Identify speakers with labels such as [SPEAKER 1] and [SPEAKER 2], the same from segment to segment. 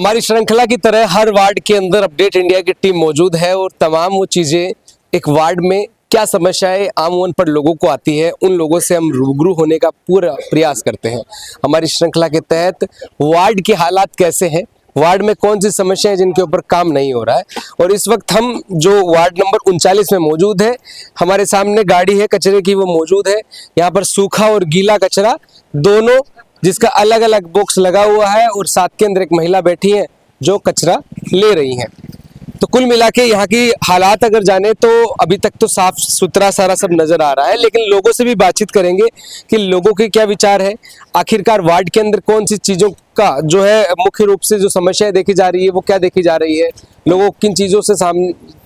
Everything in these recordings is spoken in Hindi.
[SPEAKER 1] हमारी श्रृंखला की तरह हर वार्ड के अंदर अपडेट इंडिया की टीम मौजूद है और तमाम वो चीज़ें एक वार्ड में क्या समस्याएं आमवन पर लोगों को आती है उन लोगों से हम रूबरू होने का पूरा प्रयास करते हैं। हमारी श्रृंखला के तहत वार्ड के हालात कैसे हैं, वार्ड में कौन सी समस्याएं जिनके ऊपर काम नहीं हो रहा है। और इस वक्त हम जो वार्ड नंबर 39 में मौजूद है, हमारे सामने गाड़ी है कचरे की, वो मौजूद है। यहाँ पर सूखा और गीला कचरा दोनों, जिसका अलग अलग बॉक्स लगा हुआ है और साथ के अंदर एक महिला बैठी है जो कचरा ले रही हैं। तो कुल मिला के यहाँ की हालात अगर जाने तो अभी तक तो साफ सुथरा सारा सब नजर आ रहा है, लेकिन लोगों से भी बातचीत करेंगे कि लोगों के क्या विचार है, आखिरकार वार्ड के अंदर कौन सी चीजों का जो है मुख्य रूप से जो समस्याएं देखी जा रही है वो क्या देखी जा रही है, लोगों किन चीजों से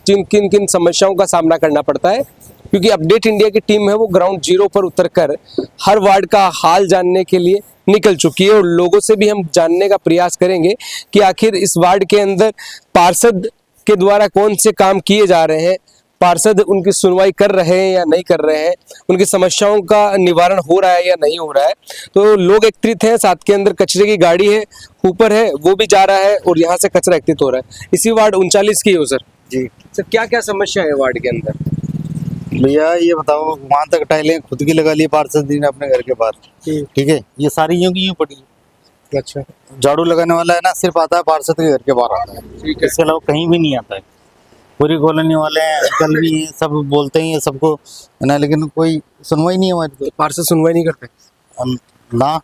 [SPEAKER 1] किन किन समस्याओं का सामना करना पड़ता है। क्योंकि अपडेट इंडिया की टीम है वो ग्राउंड जीरो पर उतरकर हर वार्ड का हाल जानने के लिए निकल चुकी है और लोगों से भी हम जानने का प्रयास करेंगे कि आखिर इस वार्ड के अंदर पार्षद के द्वारा कौन से काम किए जा रहे हैं, पार्षद उनकी सुनवाई कर रहे हैं या नहीं कर रहे हैं, उनकी समस्याओं का निवारण हो रहा है या नहीं हो रहा है। तो लोग एकत्रित हैं, साथ के अंदर कचरे की गाड़ी है, ऊपर है वो भी जा रहा है और यहाँ से कचरा एकत्रित हो रहा है। इसी वार्ड 39 की हो सर
[SPEAKER 2] जी
[SPEAKER 1] सर, क्या क्या समस्या है वार्ड के अंदर?
[SPEAKER 2] भैया ये बताओ, वहां तक टाइलें खुद की लगा ली पार्षद जी ने अपने घर के बाहर, ठीक है, ये सारी यूं की यूं पड़ी।
[SPEAKER 1] अच्छा,
[SPEAKER 2] झाड़ू लगाने वाला है ना, सिर्फ आता है पार्षद के घर के बाहर आता है,
[SPEAKER 1] ठीक है।
[SPEAKER 2] इसके अलावा कहीं भी नहीं आता है। पूरी कॉलोनी वाले हैं, कल भी हैं, सब बोलते हैं सबको है ना, लेकिन कोई सुनवाई नहीं है हमारी। तो
[SPEAKER 1] पार्षद सुनवाई नहीं करते?
[SPEAKER 2] ना,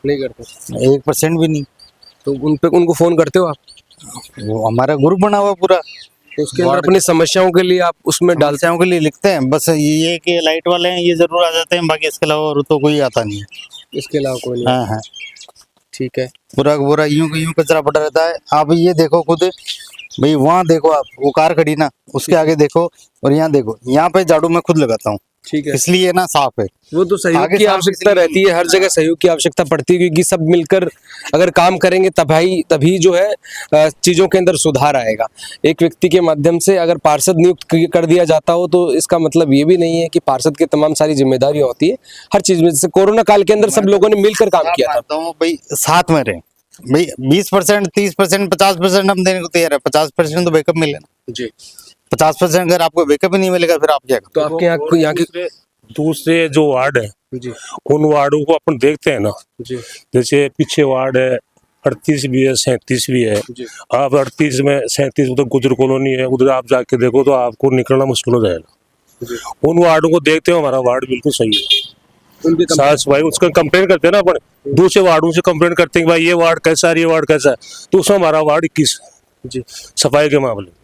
[SPEAKER 1] नहीं करते,
[SPEAKER 2] 1% भी नहीं।
[SPEAKER 1] तो उनको फोन करते हो आप?
[SPEAKER 2] वो हमारा ग्रुप बना हुआ पूरा,
[SPEAKER 1] तो उसके अंदर अपनी समस्याओं के लिए आप उसमें डालते
[SPEAKER 2] समस्याओं के लिए लिखते हैं। बस ये कि लाइट वाले हैं ये जरूर आ जाते हैं, बाकी इसके अलावा और तो कोई आता नहीं है।
[SPEAKER 1] इसके अलावा कोई नहीं?
[SPEAKER 2] हाँ हाँ,
[SPEAKER 1] ठीक है।
[SPEAKER 2] पूरा का पूरा यूं का यूं कचरा पड़ा रहता है। आप ये देखो खुद भाई, वहाँ देखो आप, वो कार खड़ी ना, उसके आगे देखो और यहाँ देखो, यहाँ पे झाड़ू मैं खुद लगाता हूँ,
[SPEAKER 1] ठीक है,
[SPEAKER 2] इसलिए ना साफ है।
[SPEAKER 1] वो तो सहयोग की आवश्यकता रहती है, हर जगह सहयोग की आवश्यकता पड़ती है, क्योंकि सब मिलकर अगर काम करेंगे तभी जो है चीजों के अंदर सुधार आएगा। एक व्यक्ति के माध्यम से अगर पार्षद नियुक्त कर दिया जाता हो तो इसका मतलब ये भी नहीं है कि पार्षद की तमाम सारी जिम्मेदारियां होती है हर चीज में। जैसे कोरोना काल के अंदर सब लोगों ने मिलकर काम किया था।
[SPEAKER 2] भाई साथ में रहे भाई, 20%, 30%, 50% हम देने को तैयार है। 50% तो बैकअप मिले ना
[SPEAKER 1] जी।
[SPEAKER 2] 50% अगर आपको बैकअप ही नहीं मिलेगा फिर आप क्या
[SPEAKER 1] तो आपके यहाँ के
[SPEAKER 3] दूसरे जो वार्ड है
[SPEAKER 1] जी,
[SPEAKER 3] उन वार्डों को अपन देखते हैं ना
[SPEAKER 1] जी,
[SPEAKER 3] जैसे पीछे वार्ड है 38 भी है, 37 भी है।
[SPEAKER 1] जी।
[SPEAKER 3] आप 38 में 37 उधर गुजर कॉलोनी है, उधर आप जाके देखो तो आपको निकलना मुश्किल हो जाएगा।
[SPEAKER 1] जी।
[SPEAKER 3] उन वार्डों को देखते हो, हमारा वार्ड बिल्कुल सही है,
[SPEAKER 1] उनके
[SPEAKER 3] साफ सफाई। उसका कंप्लेन करते हैं ना अपन, दूसरे वार्डों से कंप्लेन करते हैं कि भाई ये वार्ड कैसा है, ये वार्ड कैसा है, तो उसमें हमारा वार्ड 21
[SPEAKER 1] जी,
[SPEAKER 3] सफाई के मामले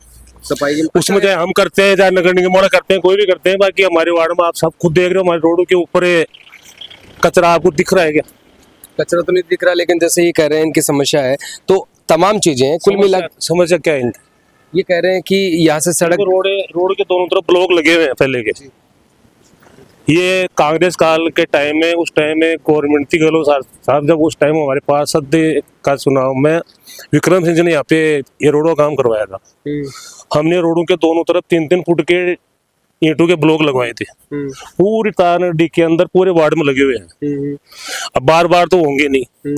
[SPEAKER 1] सफाई
[SPEAKER 3] उसमें चाहे हम करते हैं चाहे नगर निगम वाला करते हैं, कोई भी करते हैं। बाकी हमारे वार्ड में आप सब खुद देख रहे हो, हमारे रोडों के ऊपर कचरा आपको दिख रहा है क्या?
[SPEAKER 1] कचरा तो नहीं दिख रहा, लेकिन जैसे ये कह रहे हैं इनकी समस्या है, तो तमाम चीजें हैं कुल मिला।
[SPEAKER 3] समस्या क्या है इनकी?
[SPEAKER 1] ये कह रहे हैं कि यहाँ से सड़क
[SPEAKER 3] रोड के दोनों तरफ ब्लॉक लगे हुए हैं पहले के। ये कांग्रेस काल के टाइम में, उस टाइम में गवर्नमेंट थी गहलोत साहब, जब उस टाइम हमारे पार्षद का चुनाव में विक्रम सिंह जी ने यहाँ पे ये रोडों का काम करवाया था। हमने रोडों के दोनों तरफ 3-3 फुट के ईंटों के ब्लॉक लगवाए थे, पूरी तार डी के अंदर पूरे वार्ड में लगे हुए हैं। अब बार बार तो होंगे नहीं।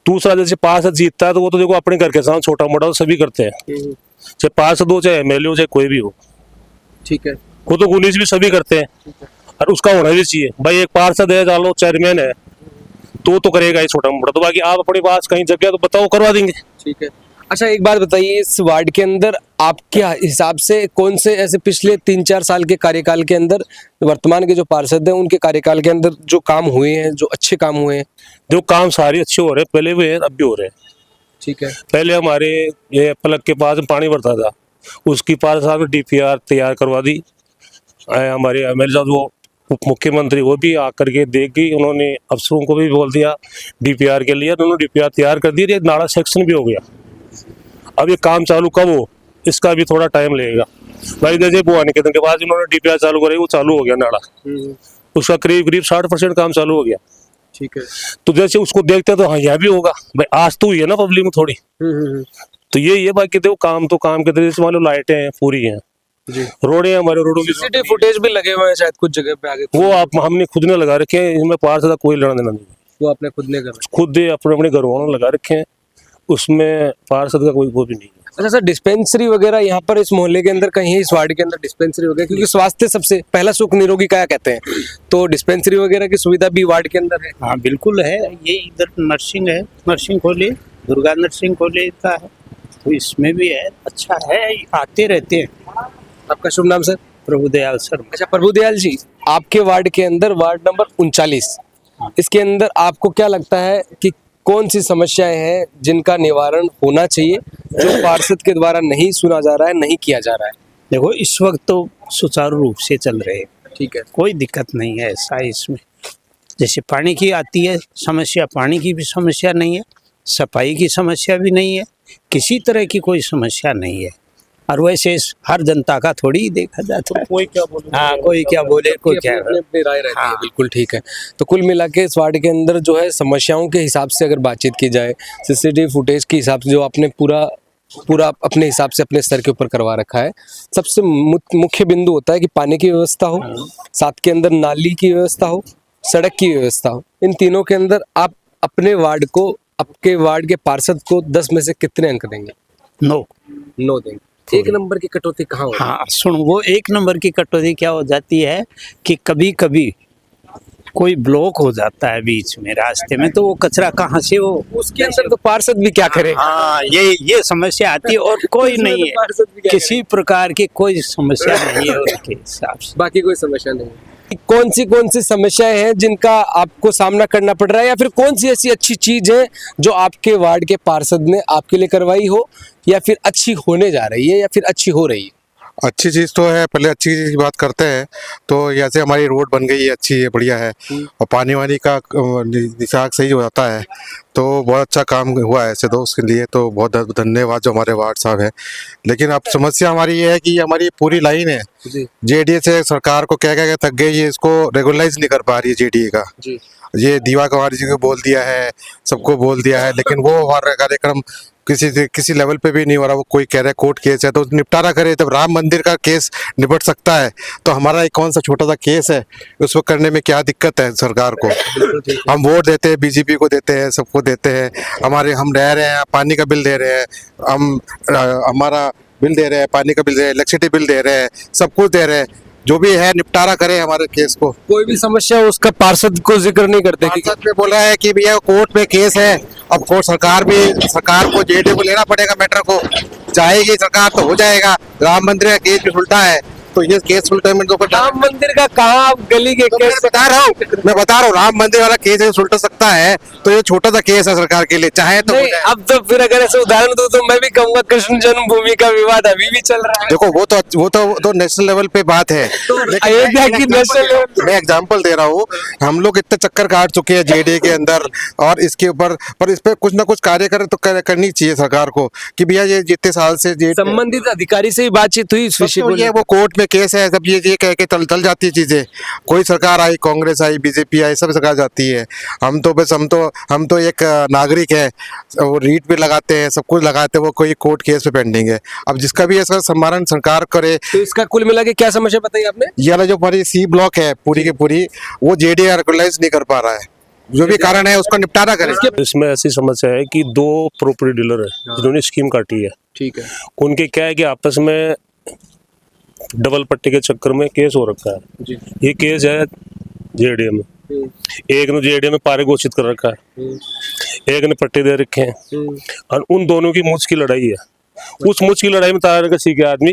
[SPEAKER 3] दूसरा, जैसे पार्षद जीतता है तो वो तो देखो अपने घर के साथ छोटा मोटा तो सभी करते हैं, चाहे पार्षद हो, चाहे एमएलए हो, चाहे कोई भी हो,
[SPEAKER 1] ठीक है,
[SPEAKER 3] वो तो गुनीज भी सभी करते हैं और उसका होना भी चाहिए। भाई एक पार्षद है, चलो चेयरमैन है तो करेगा ये छोटा मोटा, तो बाकी आप अपने पास कहीं जगह तो बताओ, करवा देंगे।
[SPEAKER 1] ठीक है। अच्छा, एक बात बताइए, इस वार्ड के अंदर आपके हिसाब से कौन से ऐसे पिछले 3-4 साल के कार्यकाल के अंदर वर्तमान के जो पार्षद हैं उनके कार्यकाल के अंदर जो काम हुए हैं, जो अच्छे काम हुए हैं?
[SPEAKER 3] जो काम सारे अच्छे हो रहे हैं, पहले भी है अब भी हो रहे हैं।
[SPEAKER 1] ठीक है।
[SPEAKER 3] पहले हमारे ये पलक के पास पानी भरता था, उसकी पार्षद साहब ने DPR तैयार करवा दी। हमारे एमएलए साहब वो उप मुख्यमंत्री वो भी आकर के देख गई, उन्होंने अफसरों को भी बोल दिया DPR के लिए, उन्होंने DPR तैयार कर दी। ये नाला सेक्शन भी हो गया, अब ये काम चालू कब हो इसका भी थोड़ा टाइम लगेगा। भाई जैसे बुआनी के दिन के बाद इन्होंने DPR चालू कराई, वो चालू हो गया नाला, उसका करीब 60% काम चालू हो गया।
[SPEAKER 1] ठीक है।
[SPEAKER 3] तो जैसे उसको देखते हैं तो हाँ यह भी होगा भाई, आज तो हुई है ना पब्लिक में थोड़ी, तो ये बाकी देखो काम तो काम के तरीके से, मान लो लाइटें हैं पूरी हैं
[SPEAKER 1] जी,
[SPEAKER 3] रोडे हमारे रोडों की
[SPEAKER 1] सीसीटीवी फुटेज भी लगे हुए हैं शायद कुछ जगह पे आगे,
[SPEAKER 3] वो आप हमने खुद ने लगा रखे हैं, इसमें पार्षद का कोई लेना देना नहीं,
[SPEAKER 1] वो आपने खुद ने करा?
[SPEAKER 3] खुद अपने अपने घरों में लगा रखे हैं। उसमें पार्षद का कोई वो भी नहीं है।
[SPEAKER 1] अच्छा सर, डिस्पेंसरी वगैरह यहाँ पर इस मोहल्ले के अंदर कहीं है, इस वार्ड के अंदर डिस्पेंसरी वगैरह, क्योंकि स्वास्थ्य सबसे पहला सुख निरोगी काया कहते हैं, तो डिस्पेंसरी वगैरह की सुविधा भी वार्ड के अंदर है?
[SPEAKER 4] हाँ बिल्कुल है, ये इधर नर्सिंग है, nursing college Durga nursing college का है, तो इसमें भी है, अच्छा है, आते रहते हैं।
[SPEAKER 1] आपका शुभ नाम सर?
[SPEAKER 4] प्रभुदयाल शर्मा।
[SPEAKER 1] अच्छा प्रभुदयाल जी, आपके वार्ड के अंदर वार्ड नंबर 39, इसके अंदर आपको क्या लगता है कि कौन सी समस्याएं हैं जिनका निवारण होना चाहिए, जो पार्षद के द्वारा नहीं सुना जा रहा है, नहीं किया जा रहा है?
[SPEAKER 4] देखो इस वक्त तो सुचारू रूप से चल रहे हैं,
[SPEAKER 1] ठीक है,
[SPEAKER 4] कोई दिक्कत नहीं है ऐसा इसमें। जैसे पानी की आती है समस्या, पानी की भी समस्या नहीं है, सफाई की समस्या भी नहीं है, किसी तरह की कोई समस्या नहीं है। और वैसे हर जनता का थोड़ी ही देखा जाता है,
[SPEAKER 3] कोई क्या बोले,
[SPEAKER 4] हाँ कोई क्या बोले, कोई क्या
[SPEAKER 1] अपनी राय रहती है,
[SPEAKER 4] हाँ।
[SPEAKER 1] बिल्कुल ठीक है। तो कुल मिला के इस वार्ड के अंदर जो है समस्याओं के हिसाब से अगर बातचीत की जाए, सीसीटीवी फुटेज के हिसाब से जो आपने पूरा अपने हिसाब से अपने स्तर के ऊपर करवा रखा है, सबसे मुख्य बिंदु होता है कि पानी की व्यवस्था हो, साथ के अंदर नाली की व्यवस्था हो, सड़क की व्यवस्था हो। इन तीनों के अंदर आप अपने वार्ड को, आपके वार्ड के पार्षद को 10 में से कितने अंक देंगे? 9 देंगे। एक नंबर की कटौती कहाँ होगी?
[SPEAKER 4] हाँ सुन, वो एक नंबर की कटौती क्या हो जाती है कि कभी कभी कोई ब्लॉक हो जाता है बीच में रास्ते में, तो वो कचरा कहाँ से वो,
[SPEAKER 1] उसके अंदर तो पार्षद भी क्या करे?
[SPEAKER 4] हाँ ये समस्या आती है, और कोई नहीं है,
[SPEAKER 1] पार्षद भी क्या
[SPEAKER 4] किसी प्रकार की कोई समस्या नहीं है उसके हिसाब से।
[SPEAKER 1] बाकी कोई समस्या नहीं है। कौन सी समस्याएं हैं जिनका आपको सामना करना पड़ रहा है, या फिर कौन सी ऐसी अच्छी चीज है जो आपके वार्ड के पार्षद ने आपके लिए करवाई हो, या फिर अच्छी होने जा रही है, या फिर अच्छी हो रही है?
[SPEAKER 5] अच्छी चीज़ तो है, पहले अच्छी चीज़ की बात करते हैं तो जैसे हमारी रोड बन गई है, अच्छी है, बढ़िया है, और पानी वानी का निकास सही हो जाता है, तो बहुत अच्छा काम हुआ है ऐसे तो उसके लिए तो बहुत धन्यवाद जो हमारे वार्ड साहब है। लेकिन अब समस्या हमारी ये है कि हमारी पूरी लाइन है जेडीए से, सरकार को कह के थक गई है, इसको रेगुलराइज नहीं कर पा रही है जेडीए का। ये दीवा कुमारी जी को बोल दिया है, सबको बोल दिया है, लेकिन वो हमारा कार्यक्रम किसी लेवल पे भी नहीं हो रहा। वो कोई कह रहा है कोर्ट केस है तो निपटारा करे, तब राम मंदिर का केस निपट सकता है, तो हमारा एक कौन सा छोटा सा केस है उसको करने में क्या दिक्कत है सरकार को? हम वोट देते हैं, बीजेपी को देते हैं, सबको देते हैं, हम रह रहे हैं, पानी का बिल दे रहे हैं, हमारा बिल दे रहे हैं, पानी का बिल दे रहे हैं, इलेक्ट्रिसिटी बिल दे रहे हैं, सब कुछ दे रहे हैं, जो भी है निपटारा करे हमारे केस को।
[SPEAKER 1] कोई भी समस्या हो उसका पार्षद को जिक्र नहीं करते कि
[SPEAKER 5] पार्षद में बोल रहा है कि भैया कोर्ट में केस है, अब कोर्ट सरकार को जेडीए को लेना पड़ेगा, मैटर को चाहेगी सरकार तो हो जाएगा। राम मंदिर का केस भी उल्टा है, तो ये केस उल्टा में
[SPEAKER 1] राम मंदिर का कहाँ आप गली के
[SPEAKER 5] तो
[SPEAKER 1] केस
[SPEAKER 5] मैं बता रहा हूँ राम मंदिर वाला केस है उल्टा सकता है, तो ये छोटा सा केस है सरकार के लिए, चाहे तो हो
[SPEAKER 1] नहीं,
[SPEAKER 5] जाए।
[SPEAKER 1] अब तो फिर अगर ऐसे उदाहरण दो तो मैं भी कहूंगा कृष्ण जन्मभूमि का विवाद अभी भी चल रहा है।
[SPEAKER 5] देखो वो तो नेशनल लेवल पे बात है, लेकिन
[SPEAKER 1] अयोध्या की नेशनल लेवल,
[SPEAKER 5] मैं एग्जांपल दे रहा हूँ, हम लोग इतने चक्कर काट चुके हैं जेडीए के अंदर, और इसके ऊपर पर इस पे कुछ ना कुछ कार्य करे तो करनी चाहिए सरकार को कि भैया ये जितने साल से
[SPEAKER 1] संबंधित अधिकारी से ही बातचीत हुई इस विषय को
[SPEAKER 5] ये वो कोर्ट में केस है, सब ये कह के चल जाती है चीजें। कोई सरकार आई, कांग्रेस आई, बीजेपी आई, सब सरकार जाती है, हम तो एक नागरिक है, वो रीट पे लगाते हैं, सब कुछ लगाते हैं, वो कोई कोर्ट केस पे पेंडिंग है। अब जिसका भी ऐसा सम्मान सरकार करे।
[SPEAKER 1] तो इसका कुल मिला के क्या समस्या बताई आपने?
[SPEAKER 5] ये वाला जो हमारी सी ब्लॉक है पूरी की पूरी, वो जेडीए रेगुलराइज नहीं कर पा रहा है, जो भी कारण है उसका निपटारा करें।
[SPEAKER 3] इसमें ऐसी समस्या है कि 2 प्रॉपर्टी डीलर है जिन्होंने स्कीम काटी है,
[SPEAKER 1] ठीक है,
[SPEAKER 3] उनके क्या है कि आपस में डबल पट्टी के चक्कर में केस हो रखा है
[SPEAKER 1] जी।
[SPEAKER 3] ये केस है जेडीए में, एक ने जेडीए में पारे घोषित कर रखा है, एक ने पट्टी दे रखे हैं, और उन दोनों की मुझ की लड़ाई है। उस मुझ की लड़ाई में तारकसी के आदमी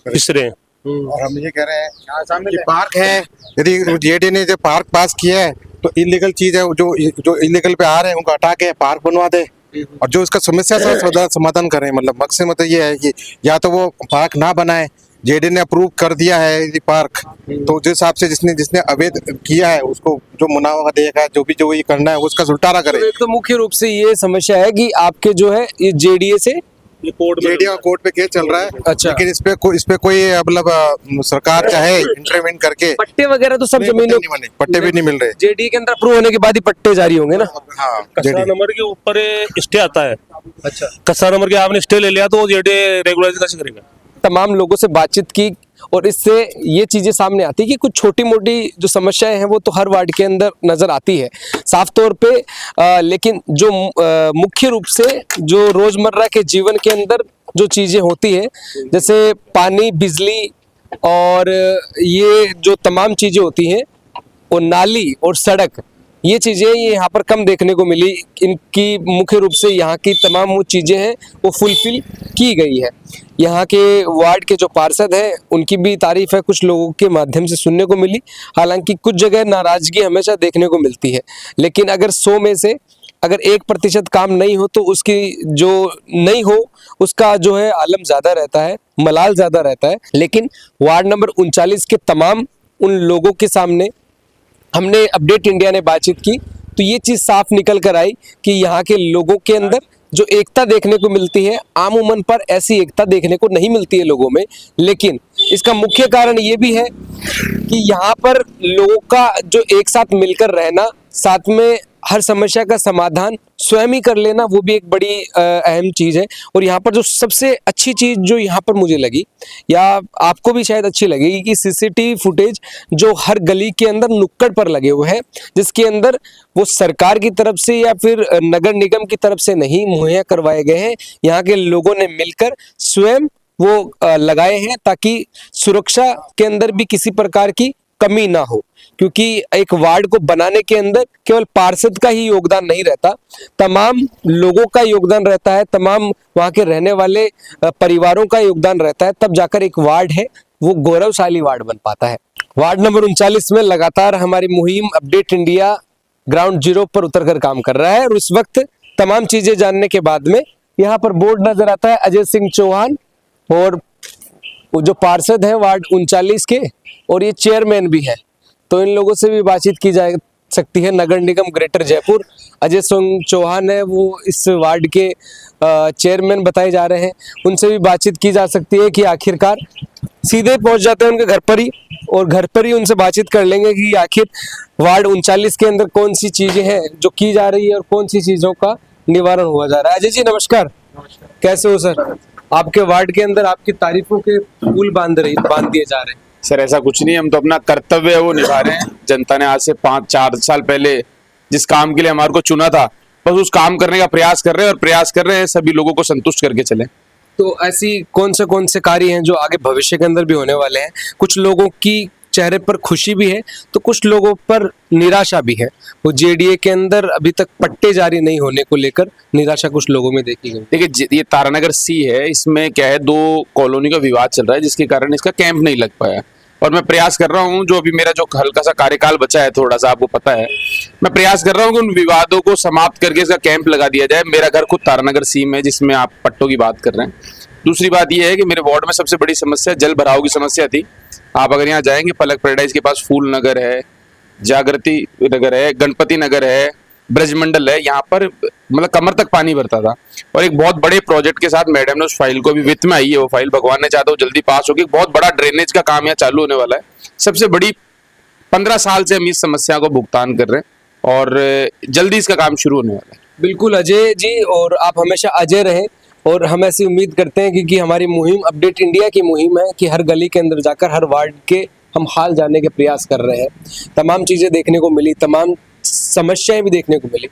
[SPEAKER 3] पिसरे हैं।
[SPEAKER 5] और हम ये कह रहे हैं कि पार्क है, यदि जेडीए ने जो पार्क पास किया है तो इलीगल चीज है, जो इलीगल पे आ रहे हैं उनको हटा के पार्क बनवा दे, और जो इसका समस्या का समाधान करें। मतलब मकसद ये है कि या तो वो पार्क ना बनाए, जेडीए ने अप्रूव कर दिया है ये पार्क, तो जिस हिसाब से जिसने अवैध किया है उसको जो मुनाफा देगा, जो ये करना है उसका सुलटारा करे।
[SPEAKER 1] एक तो मुख्य रूप से ये समस्या है कि आपके जो है ये जेडीए से
[SPEAKER 5] जेडीए कोर्ट पे केस चल रहा है।
[SPEAKER 1] अच्छा।
[SPEAKER 5] लेकिन इस पे कोई मतलब सरकार चाहे इंटरवेन करके
[SPEAKER 1] पट्टे वगैरह तो सब जमीनों
[SPEAKER 5] पट्टे भी नहीं मिल रहे।
[SPEAKER 1] जेडीए के अंदर अप्रूव होने के बाद ही पट्टे जारी होंगे ना?
[SPEAKER 5] हाँ,
[SPEAKER 3] कचरा नंबर के ऊपर स्टे आता है।
[SPEAKER 1] अच्छा,
[SPEAKER 3] कचरा नंबर के आपने स्टे ले लिया तो जेडीए रेगुलराइज कैसे करेगा?
[SPEAKER 1] तमाम लोगों से बातचीत की और इससे ये चीज़ें सामने आती है कि कुछ छोटी मोटी जो समस्याएं हैं वो तो हर वार्ड के अंदर नज़र आती है साफ तौर पे, लेकिन जो मुख्य रूप से जो रोज़मर्रा के जीवन के अंदर जो चीज़ें होती है जैसे पानी, बिजली और ये जो तमाम चीज़ें होती हैं और नाली और सड़क, ये चीज़ें ये यहाँ पर कम देखने को मिली। इनकी मुख्य रूप से यहाँ की तमाम वो चीज़ें हैं वो फुलफिल की गई है। यहाँ के वार्ड के जो पार्षद हैं उनकी भी तारीफ है कुछ लोगों के माध्यम से सुनने को मिली। हालांकि कुछ जगह नाराज़गी हमेशा देखने को मिलती है, लेकिन अगर 100 में से अगर 1% काम नहीं हो तो उसकी जो नहीं हो उसका जो है आलम ज़्यादा रहता है, मलाल ज़्यादा रहता है। लेकिन वार्ड नंबर 39 के तमाम उन लोगों के सामने हमने अपडेट इंडिया ने बातचीत की तो ये चीज़ साफ निकल कर आई कि यहाँ के लोगों के अंदर जो एकता देखने को मिलती है, आमूमन पर ऐसी एकता देखने को नहीं मिलती है लोगों में। लेकिन इसका मुख्य कारण ये भी है कि यहाँ पर लोगों का जो एक साथ मिलकर रहना, साथ में हर समस्या का समाधान स्वयं ही कर लेना, वो भी एक बड़ी अहम चीज़ है। और यहाँ पर जो सबसे अच्छी चीज़ जो यहाँ पर मुझे लगी या आपको भी शायद अच्छी लगेगी कि सीसीटीवी फुटेज जो हर गली के अंदर नुक्कड़ पर लगे हुए हैं, जिसके अंदर वो सरकार की तरफ से या फिर नगर निगम की तरफ से नहीं मुहैया करवाए गए हैं, यहाँ के लोगों ने मिलकर स्वयं वो लगाए हैं ताकि सुरक्षा के अंदर भी किसी प्रकार की कमी ना हो। क्योंकि एक वार्ड को बनाने के अंदर केवल पार्षद का ही योगदान नहीं रहता, तमाम लोगों का योगदान रहता है, तमाम वहाँ के रहने वाले परिवारों का योगदान रहता है, तब जाकर एक वार्ड है वो गौरवशाली वार्ड बन पाता है। वार्ड नंबर 39 में लगातार हमारी मुहिम अपडेट इंडिया ग्राउंड जीरो पर उतर कर काम कर रहा है और उस वक्त तमाम चीजें जानने के बाद में यहाँ पर बोर्ड नजर आता है अजय सिंह चौहान और वो जो पार्षद है वार्ड 39 के और ये चेयरमैन भी है, तो इन लोगों से भी बातचीत की जा सकती है। नगर निगम ग्रेटर जयपुर अजय सिंह चौहान है वो इस वार्ड के चेयरमैन बताए जा रहे हैं, उनसे भी बातचीत की जा सकती है कि आखिरकार सीधे पहुंच जाते हैं उनके घर पर ही और घर पर ही उनसे बातचीत कर लेंगे कि आखिर वार्ड 39 के अंदर कौन सी चीजें हैं जो की जा रही है और कौन सी चीजों का निवारण हुआ जा रहा है। अजय जी नमस्कार। कैसे हो सर? आपके वार्ड के अंदर आपकी तारीफों के पुल बांध दिए जा रहे हैं।
[SPEAKER 6] सर ऐसा कुछ नहीं, हम तो अपना कर्तव्य है वो निभा रहे हैं। जनता ने आज से 5-4 साल पहले जिस काम के लिए हमारे को चुना था, बस उस काम करने का प्रयास कर रहे हैं और प्रयास कर रहे हैं सभी लोगों को संतुष्ट करके चले।
[SPEAKER 1] तो ऐसी कौन से कार्य हैं जो आगे भविष्य के अंदर भी होने वाले हैं? कुछ लोगों की चेहरे पर खुशी भी है तो कुछ लोगों पर निराशा भी है। वो जेडीए के अंदर अभी तक पट्टे जारी नहीं होने को लेकर निराशा कुछ लोगों में देखी गई।
[SPEAKER 6] देखिए ये तारानगर सी है, इसमें क्या है 2 कॉलोनी का विवाद चल रहा है जिसके कारण इसका कैंप नहीं लग पाया और मैं प्रयास कर रहा हूँ, जो अभी मेरा जो हल्का सा कार्यकाल बचा है थोड़ा सा आपको पता है, मैं प्रयास कर रहा हूँ कि उन विवादों को समाप्त करके इसका कैंप लगा दिया जाए। मेरा घर खुद तारानगर सी में जिसमें आप पट्टों की बात कर रहे हैं। दूसरी बात यह है कि मेरे वार्ड में सबसे बड़ी समस्या जल भराव की समस्या थी। आप अगर यहाँ जाएंगे पलक पैराडाइज के पास फूल नगर है, जागृति नगर है, गणपति नगर है, ब्रजमंडल है, यहाँ पर मतलब कमर तक पानी भरता था और एक बहुत बड़े प्रोजेक्ट के साथ मैडम ने उस फाइल को, अभी वित्त में आई है वो फाइल, भगवान ने चाहता हो जल्दी पास होगी, बहुत बड़ा ड्रेनेज का काम यहाँ चालू होने वाला है। सबसे बड़ी 15 साल से हम इस समस्या को भुगतान कर रहे हैं और जल्दी इसका काम शुरू होने वाला है।
[SPEAKER 1] बिल्कुल अजय जी, और आप हमेशा अजय रहें और हम ऐसी उम्मीद करते हैं क्योंकि हमारी मुहिम अपडेट इंडिया की मुहिम है कि हर गली के अंदर जाकर हर वार्ड के हम हाल जानने के प्रयास कर रहे हैं। तमाम चीज़ें देखने को मिली, तमाम समस्याएं भी देखने को मिली,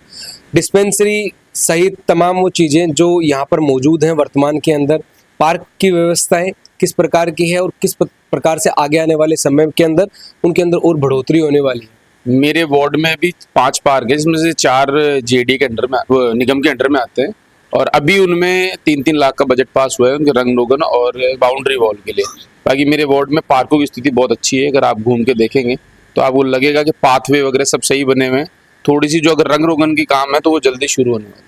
[SPEAKER 1] डिस्पेंसरी सहित तमाम वो चीज़ें जो यहाँ पर मौजूद हैं वर्तमान के अंदर, पार्क की व्यवस्थाएं किस प्रकार की है और किस प्रकार से आगे आने वाले समय के अंदर उनके अंदर और बढ़ोतरी होने वाली है।
[SPEAKER 6] मेरे वार्ड में भी 5 पार्क है जिसमें से 4 जेडी के अंडर में, निगम के अंडर में आते हैं और अभी उनमें 3-3 लाख का बजट पास हुआ है उनके रंग रोगन और बाउंड्री वॉल के लिए। बाकी मेरे वार्ड में पार्कों की स्थिति बहुत अच्छी है, अगर आप घूम के देखेंगे तो आपको लगेगा कि पाथवे वगैरह सब सही बने हुए हैं। थोड़ी सी जो अगर रंग रोगन की काम है तो वो जल्दी शुरू होने वाला है।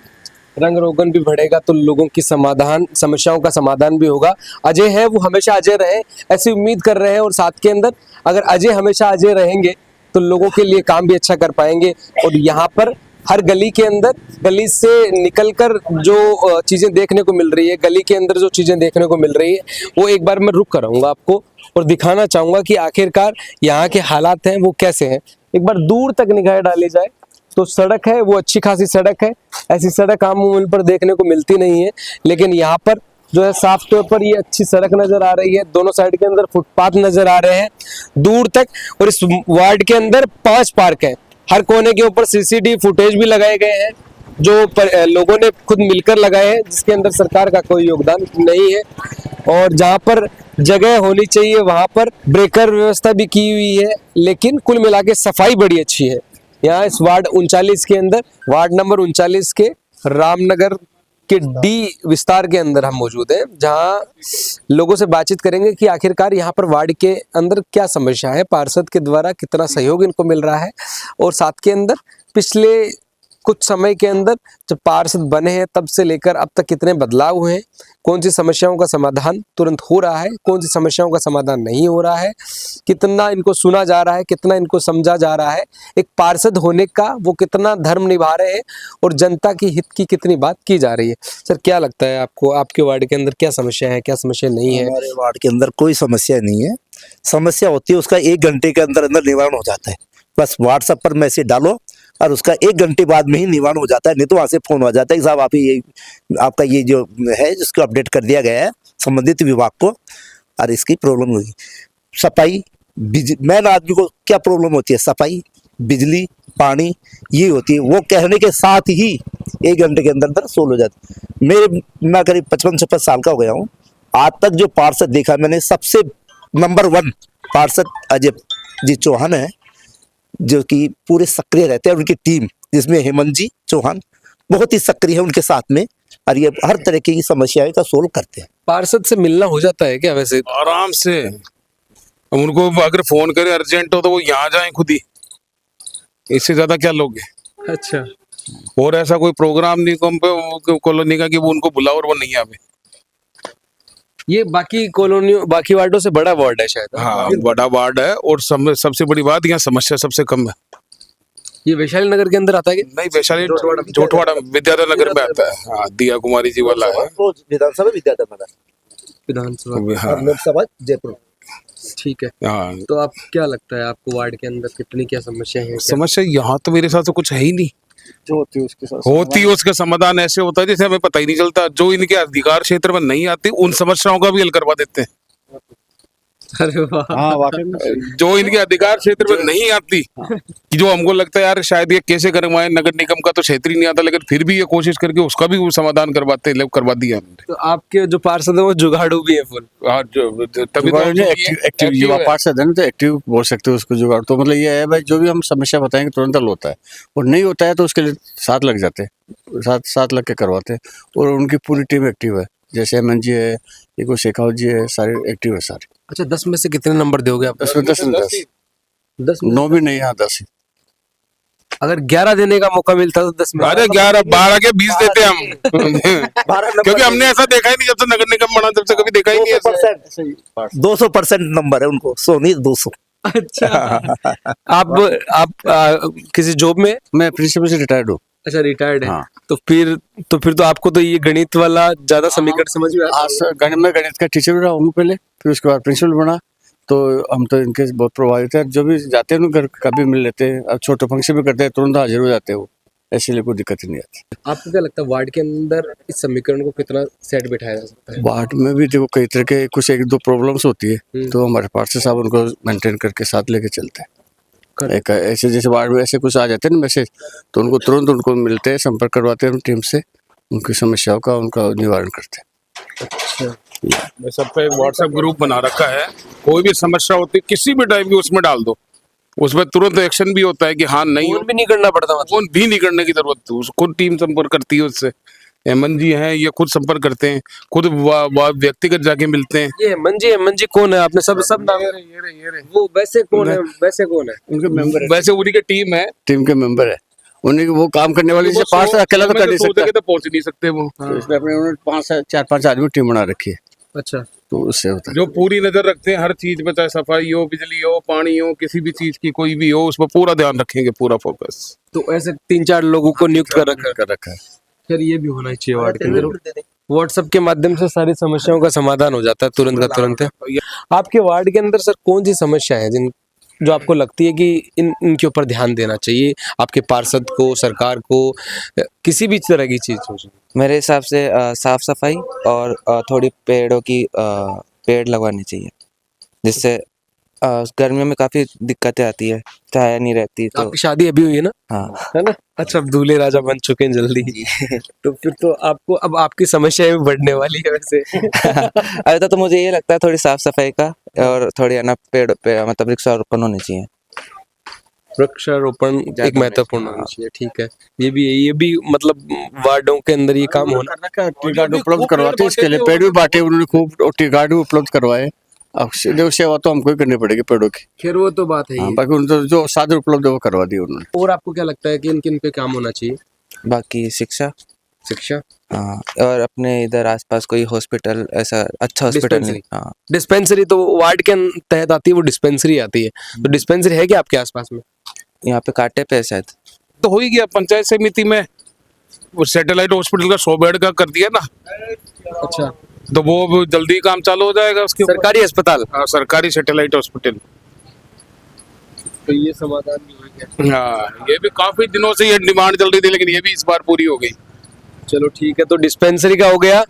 [SPEAKER 1] रंग रोगन भी बढ़ेगा तो लोगों की समस्याओं का समाधान भी होगा। अजय है वो हमेशा अजय रहे ऐसी उम्मीद कर रहे हैं और साथ के अंदर अगर अजय हमेशा अजय रहेंगे तो लोगों के लिए काम भी अच्छा कर पाएंगे। और यहाँ पर हर गली के अंदर, गली से निकलकर जो चीज़ें देखने को मिल रही है, गली के अंदर जो चीज़ें देखने को मिल रही है वो एक बार मैं रुक कराऊंगा आपको और दिखाना चाहूँगा कि आखिरकार यहाँ के हालात हैं वो कैसे हैं। एक बार दूर तक निगाह डाली जाए तो सड़क है वो अच्छी खासी सड़क है, ऐसी सड़क आम उन पर देखने को मिलती नहीं है, लेकिन यहाँ पर जो है साफ तौर पर ये अच्छी सड़क नजर आ रही है, दोनों साइड के अंदर फुटपाथ नजर आ रहे हैं दूर तक, और इस वार्ड के अंदर 5 पार्क है। हर कोने के ऊपर सीसीटीवी फुटेज भी लगाए गए हैं जो लोगों ने खुद मिलकर लगाए हैं, जिसके अंदर सरकार का कोई योगदान नहीं है। और जहां पर जगह होनी चाहिए वहां पर ब्रेकर व्यवस्था भी की हुई है, लेकिन कुल मिला के सफाई बड़ी अच्छी है। यहाँ इस वार्ड 39 के अंदर, वार्ड नंबर 39 के रामनगर के डी विस्तार के अंदर हम मौजूद हैं, जहां लोगों से बातचीत करेंगे कि आखिरकार यहाँ पर वार्ड के अंदर क्या समस्या है, पार्षद के द्वारा कितना सहयोग इनको मिल रहा है, और साथ के अंदर पिछले कुछ समय के अंदर जब पार्षद बने हैं तब से लेकर अब तक कितने बदलाव हुए हैं, कौन सी समस्याओं का समाधान तुरंत हो रहा है, कौन सी समस्याओं का समाधान नहीं हो रहा है, कितना इनको सुना जा रहा है, कितना इनको समझा जा रहा है, एक पार्षद होने का वो कितना धर्म निभा रहे हैं, और जनता की हित की कितनी बात की जा रही है। सर क्या लगता है आपको, आपके वार्ड के अंदर क्या समस्या है, क्या समस्या नहीं है?
[SPEAKER 7] हमारे वार्ड के अंदर कोई समस्या नहीं है। समस्या होती है उसका 1 घंटे के अंदर अंदर निवारण हो जाता है। बस व्हाट्सएप पर मैसेज डालो और उसका 1 घंटे बाद में ही निवारण हो जाता है, नहीं तो वहाँ से फोन आ जाता है कि साहब आप ये आपका ये जो है जिसको अपडेट कर दिया गया है संबंधित विभाग को, और इसकी प्रॉब्लम होगी। सफाई, मेन आदमी को क्या प्रॉब्लम होती है, सफाई, बिजली, पानी, ये होती है। वो कहने के साथ ही 1 घंटे के अंदर अंदर सोल्व हो जाता है। मैं करीब 55-56 साल का हो गया हूँ, आज तक जो पार्षद देखा मैंने, सबसे नंबर 1 पार्षद अजय जी चौहान है, जो कि पूरे सक्रिय रहते हैं। उनकी टीम जिसमें हेमंत जी चौहान बहुत ही सक्रिय है उनके साथ में, और ये हर तरह की समस्याएं का सोल्व करते हैं।
[SPEAKER 1] पार्षद से मिलना हो जाता है क्या वैसे?
[SPEAKER 6] आराम से उनको अगर फोन करे अर्जेंट हो तो वो यहाँ जाएं खुद ही, इससे ज्यादा क्या लोगे।
[SPEAKER 1] अच्छा,
[SPEAKER 6] और ऐसा कोई प्रोग्राम नहीं कॉलोनी का कि वो उनको बुलाओ और वो नहीं आवे।
[SPEAKER 1] ये बाकी कॉलोनियों, बाकी वार्डों से बड़ा वार्ड है शायद।
[SPEAKER 6] हाँ, बड़ा वार्ड है, और सबसे बड़ी बात यहाँ समस्या सबसे कम है।
[SPEAKER 1] ये वैशाली नगर के अंदर आता है कि
[SPEAKER 6] नहीं, वैशाली जोटवाड़ा विद्याधर नगर में आता है। हाँ, दिया कुमारी जी वाला है।
[SPEAKER 7] तो विधानसभा विद्याधर नगर,
[SPEAKER 1] विधानसभा,
[SPEAKER 6] हाँ,
[SPEAKER 7] और लोकसभा जयपुर।
[SPEAKER 1] ठीक है।
[SPEAKER 6] हाँ।
[SPEAKER 1] तो आप क्या लगता है आपको वार्ड के अंदर कितनी क्या समस्या है?
[SPEAKER 6] समस्या यहाँ तो मेरे हिसाब से कुछ है ही नहीं,
[SPEAKER 7] जो होती है उसके साथ
[SPEAKER 6] होती है उसका समाधान ऐसे होता है जैसे हमें पता ही नहीं चलता। जो इनके अधिकार क्षेत्र में नहीं आती उन समस्याओं का भी हल करवा देते हैं।
[SPEAKER 1] अरे वाह,
[SPEAKER 7] हाँ वाकई में
[SPEAKER 6] जो इनके अधिकार क्षेत्र में नहीं आती, कि जो हमको लगता है यार शायद ये कैसे करवाएं, नगर निगम का तो क्षेत्र ही नहीं आता, लेकिन फिर भी ये कोशिश करके उसका भी वो समाधान करवाते हैं, करवा दिया हमने।
[SPEAKER 1] तो आपके जो पार्षद है वो जुगाड़ू भी है फुल।
[SPEAKER 6] हाँ, तभी तो
[SPEAKER 8] एक्टिव युवा पार्षद है ना, तो एक्टिव बोल सकते हो उसको जुगाड़। तो मतलब ये है भाई, जो भी हम समस्या बताएंगे तुरंत हल होता है, और नहीं होता है तो उसके लिए 7 लग जाते हैं, 7 लग के करवाते हैं। और उनकी पूरी टीम एक्टिव है, जैसे हेमंत जी है, एक शेखावत जी है, सारे एक्टिव है सारे।
[SPEAKER 1] अच्छा, 10 में से कितने नंबर दोगे आप?
[SPEAKER 8] 10 में 10
[SPEAKER 1] 10
[SPEAKER 8] 9 भी नहीं, हाँ 10 ही।
[SPEAKER 1] अगर 11 देने का मौका मिलता तो 10 में।
[SPEAKER 6] अरे 11 12 के 20 देते हम क्योंकि हमने ऐसा देखा ही नहीं जब से नगर निगम बना, तब से कभी देखा ही नहीं ऐसा।
[SPEAKER 7] 200% नंबर है उनको, 100 नहीं 200।
[SPEAKER 1] अच्छा, आप किसी जॉब में?
[SPEAKER 8] मैं प्रिंसिपल से रिटायर्ड हूँ।
[SPEAKER 1] अच्छा, रिटायर्ड है।
[SPEAKER 8] हाँ।
[SPEAKER 1] तो फिर तो आपको तो ये गणित वाला ज्यादा समीकरण समझ में आता है।
[SPEAKER 8] मैं गणित का टीचर भी रहा हूँ पहले, फिर उसके बाद प्रिंसिपल बना, तो हम तो इनके बहुत प्रभावित है। जो भी जाते हैं घर कभी मिल लेते हैं, अब छोटे फंक्शन भी करते हैं तुरंत हाजिर हो जाते हैं वो, ऐसे कोई दिक्कत ही नहीं आती।
[SPEAKER 1] आपको क्या लगता है वार्ड के अंदर इस समीकरण को कितना सेट बिठाया जा सकता है?
[SPEAKER 8] वार्ड में भी देखो कई तरह के कुछ 1-2 प्रॉब्लम्स होती है, तो हमारे पार्षद साहब उनको मेंटेन करके साथ लेके चलते हैं। एक ऐसे जैसे वार्ड में ऐसे कुछ आ जाते हैं ना मैसेज, तो उनको तुरंत उनको मिलते हैं, संपर्क करवाते हैं टीम से, उनकी समस्याओं का उनका निवारण करते हैं।
[SPEAKER 6] मैं सब पे एक व्हाट्सएप ग्रुप बना रखा है, कोई भी समस्या होती है किसी भी टाइप की उसमें डाल दो, उसमें तुरंत एक्शन भी होता है कि हाँ नहीं,
[SPEAKER 1] फोन भी नहीं करना पड़ता, मतलब
[SPEAKER 6] फोन भी नहीं करने की जरूरत, उसको टीम संपर्क करती है उससे। हेमंत जी हैं, ये खुद संपर्क करते हैं, खुद व्यक्तिगत जाके मिलते हैं।
[SPEAKER 1] ये हेमंत जी कौन है? आपने सब नाम,
[SPEAKER 6] ये
[SPEAKER 1] वो वैसे कौन है?
[SPEAKER 8] उनके मेंबर
[SPEAKER 6] वैसे उन्हीं की टीम है,
[SPEAKER 8] टीम के मेंबर है, उन्हीं वो काम करने वाले से पार्षद अकेला तो कर नहीं सकता,
[SPEAKER 6] तो पहुंच नहीं सकते वो।
[SPEAKER 8] तो इसलिए अपने उन्होंने 4-5 आदमी टीम बना रखी है,
[SPEAKER 1] अच्छा,
[SPEAKER 8] तो उससे होता है।
[SPEAKER 6] जो पूरी नजर रखते हैं हर चीज पे, चाहे सफाई हो, बिजली हो, पानी हो, किसी भी चीज की कोई भी हो, उस पर पूरा ध्यान रखेंगे, पूरा फोकस।
[SPEAKER 1] तो ऐसे 3-4 लोगों को नियुक्त कर रखा है।
[SPEAKER 8] है।
[SPEAKER 1] ये भी होना चाहिए वार्ड के अंदर। व्हाट्सएप के माध्यम से सारी समस्याओं का समाधान हो जाता है तुरंत का तुरंत। आपके वार्ड के अंदर सर कौन सी समस्या है जो आपको लगती है कि इनके ऊपर ध्यान देना चाहिए आपके पार्षद को, सरकार को, किसी भी तरह की चीज हो?
[SPEAKER 9] मेरे हिसाब से साफ सफाई और थोड़ी पेड़ों की पेड़ लगवानी चाहिए, जिससे गर्मियों में काफी दिक्कतें आती है, छाया नहीं रहती तो।
[SPEAKER 1] आपकी शादी अभी हुई है ना?
[SPEAKER 9] हाँ।
[SPEAKER 1] है ना? अच्छा, अब दूल्हे राजा बन चुके हैं जल्दी। तो फिर तो आपको अब आपकी समस्याएं भी बढ़ने वाली है वैसे।
[SPEAKER 9] अभी तो मुझे ये लगता है थोड़ी साफ सफाई का और थोड़ी है ना पेड़ पे मतलब वृक्षारोपण होनी चाहिए।
[SPEAKER 1] वृक्षारोपण एक महत्वपूर्ण होना चाहिए, ठीक है। ये भी मतलब वार्डों के अंदर ये काम होना।
[SPEAKER 8] टी गार्ड उपलब्ध करवाते हैं, इसके लिए पेड़ भी बांटे उन्होंने खूब, और टी गार्ड भी उपलब्ध करवाए। अब सेवा तो हमको ही करनी पड़ेगी पेड़ों की।
[SPEAKER 1] खैर वो तो बात है
[SPEAKER 8] हाँ,
[SPEAKER 1] ही।
[SPEAKER 8] बाकी उन तो जो साधन उपलब्ध है वो करवा दिए उन्होंने।
[SPEAKER 1] और आपको क्या लगता है कि किन पे काम होना चाहिए?
[SPEAKER 9] बाकी शिक्षा,
[SPEAKER 1] शिक्षा,
[SPEAKER 9] हाँ, और अपने इधर आसपास कोई हॉस्पिटल ऐसा अच्छा हॉस्पिटल नहीं।
[SPEAKER 1] डिस्पेंसरी।
[SPEAKER 9] हाँ,
[SPEAKER 1] डिस्पेंसरी तो वार्ड के तहत आती है, वो डिस्पेंसरी आती है। तो डिस्पेंसरी है क्या आपके आसपास में?
[SPEAKER 9] यहाँ पे कांटे पे है शायद।
[SPEAKER 10] तो हो ही गया पंचायत समिति में, वो सैटेलाइट हॉस्पिटल का 100 बेड का कर दिया ना।
[SPEAKER 1] अच्छा,
[SPEAKER 10] तो वो अब जल्दी काम चालू हो जाएगा उसके ऊपर।
[SPEAKER 1] सरकारी अस्पताल।
[SPEAKER 10] हाँ, सरकारी सैटेलाइट हॉस्पिटल।
[SPEAKER 1] तो ये समाधान भी हो गया।
[SPEAKER 10] हाँ, ये भी काफी दिनों से ये डिमांड चल रही थी, लेकिन ये भी इस बार पूरी हो गई।
[SPEAKER 1] चलो ठीक है, तो डिस्पेंसरी का हो गया।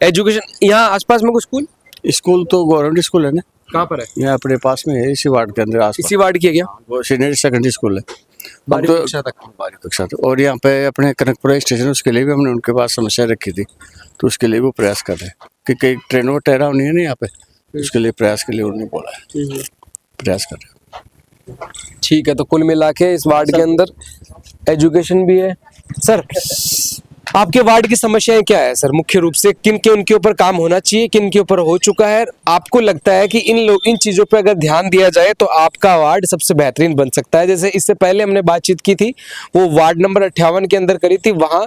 [SPEAKER 1] एजुकेशन, यहाँ आसपास में कोई स्कूल?
[SPEAKER 8] स्कूल तो गवर्नमेंट स्कूल है ना,
[SPEAKER 1] कहाँ पर है?
[SPEAKER 8] यहाँ अपने पास में है, इसी वार्ड के अंदर आसपास।
[SPEAKER 1] इसी वार्ड की है क्या?
[SPEAKER 8] वो सीनियर सेकेंडरी स्कूल है।
[SPEAKER 1] बारहवीं
[SPEAKER 8] तो
[SPEAKER 1] कक्षा तक।
[SPEAKER 8] बारहवीं कक्षा तक। और यहाँ पे अपने कनकपुरा स्टेशन, उसके लिए भी हमने उनके पास समस्या रखी थी, तो उसके लिए वो प्रयास कर रहे हैं कि कई ट्रेनों में ठहराव नहीं है ना यहाँ पे, उसके लिए प्रयास के लिए उन्होंने बोला है, प्रयास कर रहे हैं।
[SPEAKER 1] ठीक है, तो कुल मिला के इस वार्ड के अंदर एजुकेशन भी है। सर, आपके वार्ड की समस्याएं क्या है सर? मुख्य रूप से किन के उनके ऊपर काम होना चाहिए, किन के ऊपर हो चुका है? आपको लगता है कि इन चीजों पर अगर ध्यान दिया जाए तो आपका वार्ड सबसे बेहतरीन बन सकता है? जैसे इससे पहले हमने बातचीत की थी, वो वार्ड नंबर 58 के अंदर करी थी, वहां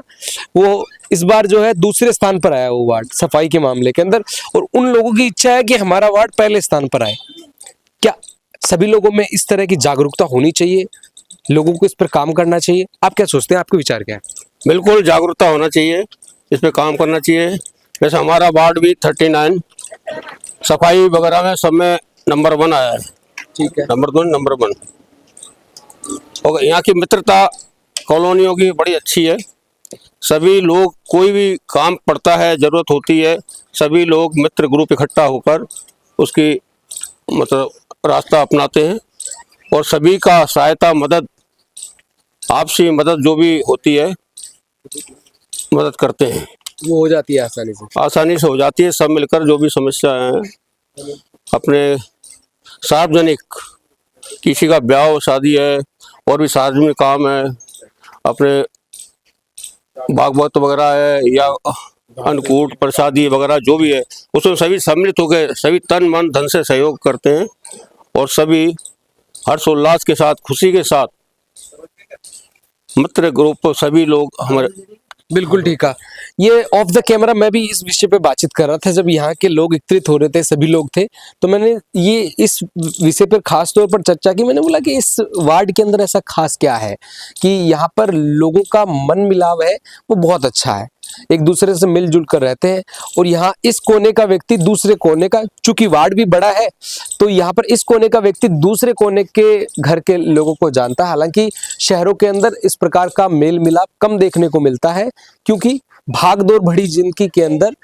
[SPEAKER 1] वो इस बार जो है दूसरे स्थान पर आया वो वार्ड सफाई के मामले के अंदर, और उन लोगों की इच्छा है कि हमारा वार्ड पहले स्थान पर आए। क्या सभी लोगों में इस तरह की जागरूकता होनी चाहिए? लोगों को इस पर काम करना चाहिए? आप क्या सोचते हैं, आपके विचार क्या है?
[SPEAKER 3] बिल्कुल जागरूकता होना चाहिए, इस पे काम करना चाहिए। जैसे हमारा वार्ड भी 39 सफाई वगैरह में सब में नंबर 1 आया है।
[SPEAKER 1] ठीक है,
[SPEAKER 3] नंबर 1। और यहाँ की मित्रता कॉलोनियों की बड़ी अच्छी है। सभी लोग, कोई भी काम पड़ता है, जरूरत होती है, सभी लोग मित्र ग्रुप इकट्ठा होकर उसकी मतलब रास्ता अपनाते हैं, और सभी का सहायता, मदद, आपसी मदद जो भी होती है मदद करते हैं।
[SPEAKER 1] वो हो जाती है आसानी से।
[SPEAKER 3] हो जाती है। सब मिलकर जो भी समस्याएं हैं, अपने सार्वजनिक, किसी का ब्याह शादी है और भी सार्वजनिक काम है, अपने भागवत वगैरह है या अन्नकूट प्रसादी वगैरह जो भी है, उसमें सभी सम्मिलित होकर सभी तन मन धन से सहयोग करते हैं, और सभी हर्षोल्लास के साथ, खुशी के साथ, मित्र ग्रुप सभी लोग हमारे।
[SPEAKER 1] बिल्कुल ठीक है। ये ऑफ द कैमरा मैं भी इस विषय पे बातचीत कर रहा था, जब यहाँ के लोग एकत्रित हो रहे थे, सभी लोग थे, तो मैंने ये इस विषय पर खास तौर पर चर्चा की। मैंने बोला कि इस वार्ड के अंदर ऐसा खास क्या है कि यहाँ पर लोगों का मन मिलाव है, वो बहुत अच्छा है, एक दूसरे से मिलजुल कर रहते हैं। और यहाँ इस कोने का व्यक्ति दूसरे कोने का, चूंकि वार्ड भी बड़ा है, तो यहाँ पर इस कोने का व्यक्ति दूसरे कोने के घर के लोगों को जानता है। हालांकि शहरों के अंदर इस प्रकार का मेल मिलाप कम देखने को मिलता है, क्योंकि भागदौड़ भरी जिंदगी के अंदर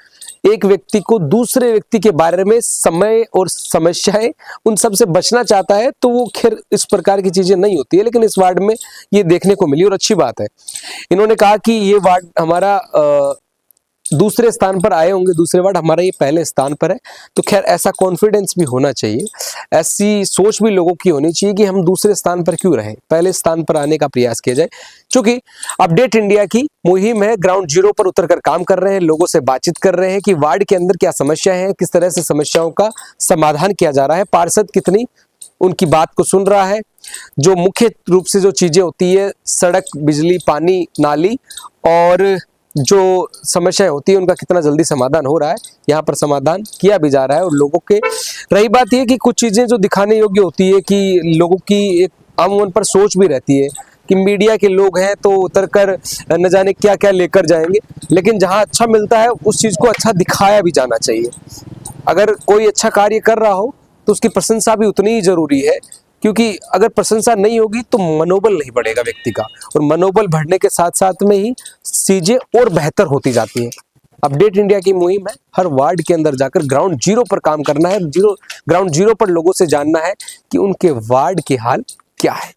[SPEAKER 1] एक व्यक्ति को दूसरे व्यक्ति के बारे में समय और समस्याएं उन सब से बचना चाहता है, तो वो खैर इस प्रकार की चीजें नहीं होती है, लेकिन इस वार्ड में ये देखने को मिली और अच्छी बात है। इन्होंने कहा कि ये वार्ड हमारा दूसरे स्थान पर आए होंगे, दूसरे वार्ड, हमारा ये पहले स्थान पर है। तो खैर ऐसा कॉन्फिडेंस भी होना चाहिए, ऐसी सोच भी लोगों की होनी चाहिए कि हम दूसरे स्थान पर क्यों रहे, पहले स्थान पर आने का प्रयास किया जाए। क्योंकि अपडेट इंडिया की मुहिम है, ग्राउंड जीरो पर उतरकर काम कर रहे हैं, लोगों से बातचीत कर रहे हैं कि वार्ड के अंदर क्या समस्या है, किस तरह से समस्याओं का समाधान किया जा रहा है, पार्षद कितनी उनकी बात को सुन रहा है, जो मुख्य रूप से जो चीजें होती है, सड़क, बिजली, पानी, नाली और जो समस्याएं होती है, उनका कितना जल्दी समाधान हो रहा है, यहाँ पर समाधान किया भी जा रहा है। और लोगों के, रही बात यह कि कुछ चीजें जो दिखाने योग्य होती है कि लोगों की एक आमून पर सोच भी रहती है कि मीडिया के लोग हैं तो उतरकर न जाने क्या क्या लेकर जाएंगे, लेकिन जहाँ अच्छा मिलता है उस चीज को अच्छा दिखाया भी जाना चाहिए। अगर कोई अच्छा कार्य कर रहा हो तो उसकी प्रशंसा भी उतनी ही जरूरी है, क्योंकि अगर प्रशंसा नहीं होगी तो मनोबल नहीं बढ़ेगा व्यक्ति का, और मनोबल बढ़ने के साथ साथ में ही चीजें और बेहतर होती जाती हैं। अपडेट इंडिया की मुहिम है हर वार्ड के अंदर जाकर ग्राउंड जीरो पर काम करना है, ग्राउंड जीरो पर लोगों से जानना है कि उनके वार्ड के हाल क्या है।